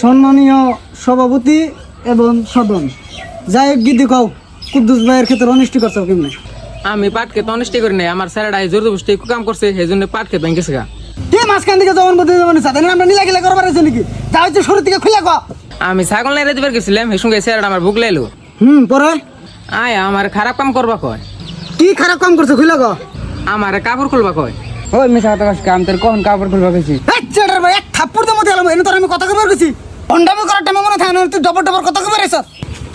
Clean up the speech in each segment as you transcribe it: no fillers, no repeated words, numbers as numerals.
সম্মানীয় সভাপতি এবং সদন, যাই হোক গিদি কও কুদ্দুস ভাইয়ের ক্ষেত্রে অনিষ্টি করছো কেমনে? আমি পাট খেতে অনিষ্টি করি নাই, আমার স্যারেরা জোর জবরদস্তি কাম করছে, সেই জন্য পাট খেতে ভেঙেছে গা। কে মাঝখান থেকে জবান বলতে যাবেন সাথে আমরা নিলা গিলা করবার আছে নাকি? যা হচ্ছে শুরু থেকে খুলে কও। আমি ছাগল নাই রেদিবার গেছিলাম, সেই সঙ্গে স্যারেরা আমার বুক লাইলো। পরে আয় আমার খারাপ কাম করবা কয়। কি খারাপ কাম করছো খুলে কও। আমার কাপড় খুলবা কয়। ওই মিছা কথা কস কাম তোর কখন কাপড় খুলবা গেছি? এই চেটার ভাই এক থাপ্পড় দে মতে এলাম এনে তোর আমি কথা কইবার গেছি। ভন্ডামি করার টাইমে মনে থাকে না তুই ডবল ডবল কথা কইবার আইছ।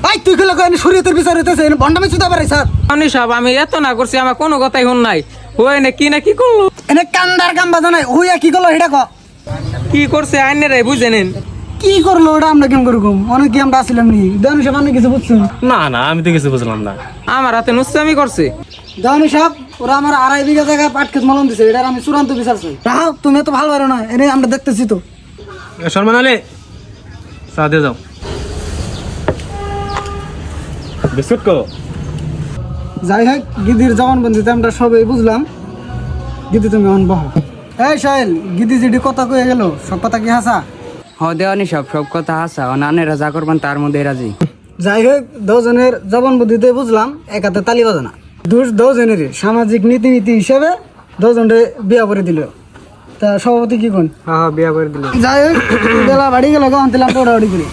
ভাই তুই খুলে কও এনে শরীয়তের বিচার হইতেছে এনে ভন্ডামি চুদা পারে স্যার। অনি সব আমি এত না করছি, আমার কোনো কথাই শুন নাই। হই না কি করলো, এনে কান্দার কাম বাজা নাই হইয়া কি করলো এটা কও। কি করছে আইনে রে বুঝে নেন। কি করলো ওটা আমরা কেমন করুম? অনেক কি আমরা আসিলাম নি দেওয়ানি সাহেব অনেক কিছু বুঝছেন? না না আমি তো কিছু বুঝলাম না। আমার হাতে নুস্তামি করছে। দেওয়ানি সাহেব ওরা আমার 2.5 বিঘা জায়গা পাট ক্ষেত মলন দিছে, এটার আমি চূড়ান্ত বিচার চাই। রাও তুমি তো ভালো পারো না, এনে আমরা দেখতেছি তো। শর্মান আলী চা দিয়ে যাও। বিস্কুট কো? যাই হোক গিদির জবানবন্দিতে আমরা সবাই বুঝলাম। গিদি তুমি অন বহ। এই সাহেল গিদি যেটি কথা কয়ে গেল সব কথা কি হাসা? হ দেওয়ানি সব কথা হাসা অনানেরা যা করবেন তার মধ্যে রাজি। যাই হোক 2 জনের জবানবন্দিতে বুঝলাম এক হাতে তালি বাজে না। 2 জনের সামাজিক নীতি হিসেবে 2 জনের বিয়া করে দিল। তা সভাপতি কি কোন? হ্যাঁ বিয়া করে দিল। যাই হোক বেলা বাড়ি গেল গান দিলাম ওড়াউড়ি করে।